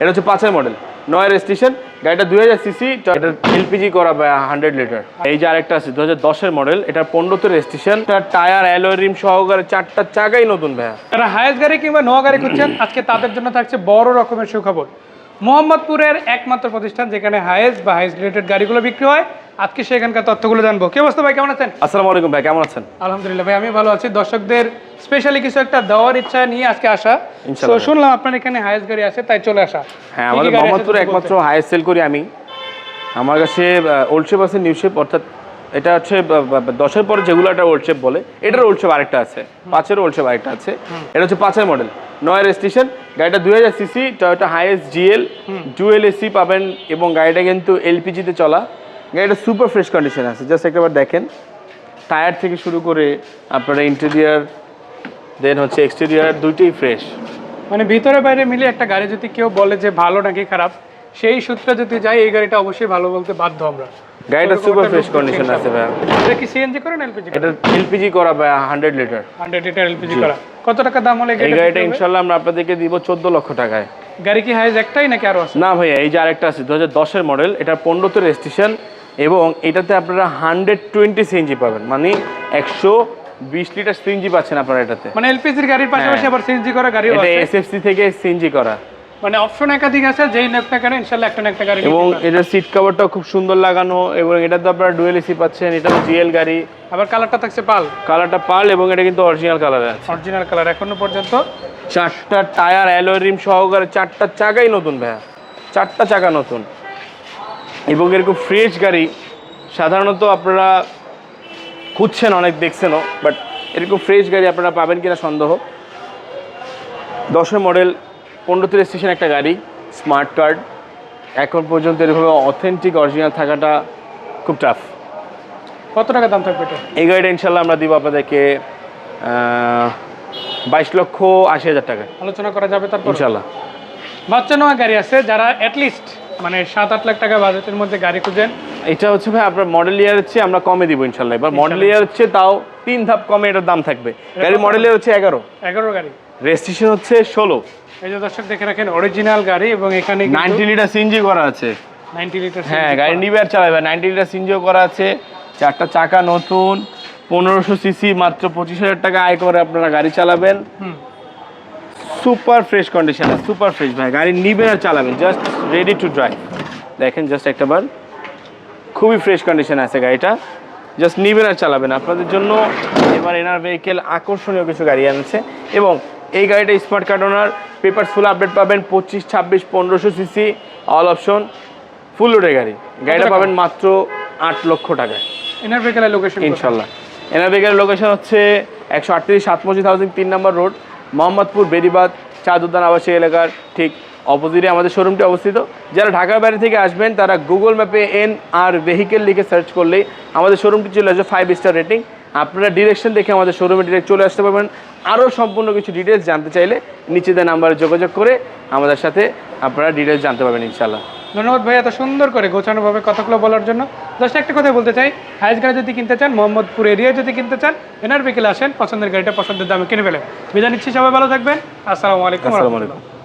এটা হচ্ছে 5-এর model, 9-এর registration. গাড়িটা 2000 সিসি, এটা এলপিজি করা 100 লিটার। এই যে আরেকটা আছে 2010-এর মডেল, এটা 15-তে রেজিস্ট্রেশন। এটা টায়ার অ্যালয় রিম সহকারে 4টা চাকাই নতুন ভাইয়া। যারা হায়েস্ট গাড়ি কিংবা নোয়া গাড়ি খুঁজছেন আজকে তাদের জন্য থাকছে বড় রকমের সুখবর। মোহাম্মদপুরের একমাত্র প্রতিষ্ঠান যেখানে হায়েস্ট বা হায়েস্ট রিলেটেড গাড়িগুলো বিক্রি হয়। আজকে সেখানকার তথ্যগুলো জানবো। কি অবস্থা ভাই, কেমন আছেন? আসসালামু আলাইকুম ভাই, কেমন আছেন? আলহামদুলিল্লাহ ভাই, আমি ভালো আছি। দর্শকদের স্পেশালি কিছু একটা দেওয়ার ইচ্ছা নিয়ে আজকে আসা। তো ইনশাআল্লাহ। শুনলাম আপনার এখানে হায়েস্ট গাড়ি আছে, তাই চলে আসা। হ্যাঁ, কি কি আমাদের গাড়ি আছে মোহাম্মদপুরে যদি একমাত্র বলতেন? হাইয়েস্ট সেল করি আমি। আমার কাছে ওল্ড শেপ আছে, নিউ শেপ, অর্থাৎ এটা হচ্ছে 10-এর পরে যেগুলো একটা ওল্ড শেপ বলে, এটার ওল্ড শেপ আরেকটা আছে, 5-এর ওল্ড শেপ আরেকটা আছে। এটা হচ্ছে 5-এর মডেল, 9-এর রেজিস্ট্রেশন। গাড়িটা 2000 CC, Toyota highest GL, dual AC পাবেন এবং গাড়িটা কিন্তু এলপিজিতে চলা। গাড়িটা সুপার ফ্রেশ কন্ডিশন আছে, জাস্ট একবার দেখেন। টায়ার থেকে শুরু করে আপনারা ইন্টেরিয়ার দেন হচ্ছে এক্সটেরিয়ার দুইটাই ফ্রেশ। মানে ভিতরে বাইরে মিলে একটা গাড়ি যদি কেউ বলে যে ভালো নাকি খারাপ, সেই সূত্রে যদি যাই এই গাড়িটা অবশ্যই ভালো বলতে বাধ্য আমরা। গাড়িটা ওরকম সুপার একটা ফ্রেশ look কন্ডিশন দিচ্ছে আছে ভাইয়া। এটা কি সিএনজি করেন এলপিজি? এটা এলপিজি করা 100 লিটার। 100 লিটার এলপিজি করা। কত টাকা দাম হলে এই গাড়িটা ইনশাল্লাহ আমরা আপনাদেরকে দিব 14 লক্ষ টাকায়। গাড়ি কি হাইজ একটাই নাকি আরো আছে? না ভাইয়া, এই যে আরেকটা আছে 2010-এর মডেল, এটা 15-তে রেজিস্ট্রেশন এবং এটাতে আপনারা 120 সিএনজি পাবেন, মানে 120 লিটার সিএনজি পাচ্ছেন আপনারা এটাতে। মানে এলপিজির গাড়ির পাশাপাশি আবার সিএনজি করা গাড়িও এটা আছে। এসএফসি থেকে সিএনজি করা মানে অপশন একাধিক আছে, যেই নেক না কেন ইনশাআল্লাহ একটা না একটা গাড়ি এবং নিতে পারবেন। এটার সিট কভারটাও খুব সুন্দর লাগানো এবং এটাতে আপনারা ডুয়েল এসি পাচ্ছেন। এটা জিএল গাড়ি, আবার কালারটা থাকছে পাল, কালারটা পাল এবং এটা কিন্তু অরিজিনাল কালারে আছে। অরিজিনাল কালার এখনো পর্যন্ত। 4টা টায়ার অ্যালয় রিম সহকারে 4টা চাকাই নতুন ভাইয়া, 4টা চাকা নতুন এবং এরকম ফ্রেশ গাড়ি সাধারণত আপনারা খুঁজছেন, অনেক দেখছেনও, বাট এরকম ফ্রেশ গাড়ি আপনারা পাবেন কিনা সন্দেহ। 10-এর মডেল, 15-তে রেজিস্ট্রেশন একটা গাড়ি, স্মার্ট কার্ড। এখন পর্যন্ত এরকমভাবে অথেন্টিক অরিজিনাল থাকাটা খুব টাফ। কত টাকা দাম থাকবে এটা? এই গাড়িটা ইনশাল্লাহ আমরা দিব আপনাদেরকে 22,80,000 টাকা আলোচনা করা যাবে তারপর ইনশাল্লাহ। বাচ্চা নেওয়া গাড়ি আছে, যারা অ্যাটলিস্ট মানে 7-8 লাখ টাকা বাজেটের মধ্যে গাড়ি খুঁজেন। এটা হচ্ছে ভাই আপনার মডেল ইয়ারের চেয়ে আমরা কমে দিব ইনশাল্লাহ। এবার মডেল ইয়ার হচ্ছে তাও 3 ধাপ কমে এটার দাম থাকবে। গাড়ির মডেল ইয়ার হচ্ছে 11 গাড়ি, রেজিস্ট্রেশন হচ্ছে 16। এই যে দর্শক দেখে রাখেন অরিজিনাল গাড়ি এবং এখানে 90 লিটার সিএনজি করা আছে। 90 লিটার। হ্যাঁ, গাড়ি নিবে আর চালাবে। 90 লিটার সিএনজিও করা আছে, 4টা চাকা নতুন, 1500 সিসি, মাত্র 25,000 টাকা আয় করে আপনারা গাড়ি চালাবেন। সুপার ফ্রেশ কন্ডিশন আছে, সুপার ফ্রেশ ভাই। গাড়ি নিবেন আর চালাবেন, জাস্ট রেডি টু ড্রাইভ। দেখেন জাস্ট একটাবার, খুবই ফ্রেশ কন্ডিশনে আছে গাড়িটা, জাস্ট নিবেন আর চালাবেন। আপনাদের জন্য এবার এনার ভেহিকেল আকর্ষণীয় কিছু গাড়ি আনছে এবং এই গাড়িটা স্মার্ট কার্ড ওনার, পেপার ফুল আপডেট পাবেন। 25, 26, 1500 সিসি, অল অপশন, ফুল লোডের গাড়ি। গাড়িটা পাবেন মাত্র 8 লক্ষ টাকায় এনার ভেহিকেলের লোকেশন ইনশাল্লাহ। এনার ভেহিকেলের লোকেশন হচ্ছে 138 সাত মসজিদ হাউজিং 3 নম্বর রোড, মোহাম্মদপুর বেরিবাদ চাঁদ উদ্যান আবাসিক এলাকার ঠিক অপোজিটে আমাদের শোরুমটি অবস্থিত। যারা ঢাকার বাইরে থেকে আসবেন তারা গুগল ম্যাপে NR ভেহিকেল লিখে সার্চ করলেই আমাদের শোরুমটি চলে আসবে, 5 স্টার রেটিং। আপনারা ডিরেকশন দেখে আমাদের শোরুমে ডিরেক্ট চলে আসতে পারবেন। আরও সম্পূর্ণ কিছু ডিটেলস জানতে চাইলে নিচে দেওয়া নাম্বারে যোগাযোগ করে আমাদের সাথে আপনারা ডিটেলস জানতে পারবেন ইনশাল্লাহ। ধন্যবাদ ভাই এত সুন্দর করে গোছানোভাবে কথাগুলো বলার জন্য। জাস্ট একটা কথা বলতে চাই, হাইস গাড়ি যদি কিনতে চান, মোহাম্মদপুর এরিয়ায় যদি কিনতে চান, এনার ভেহিকেলে আসেন, পছন্দের গাড়িটা পছন্দের দামে কিনে ফেলেন। বিদায় নিচ্ছি, সবাই ভালো থাকবেন। আসসালামু আলাইকুম। আসসালামু আলাইকুম।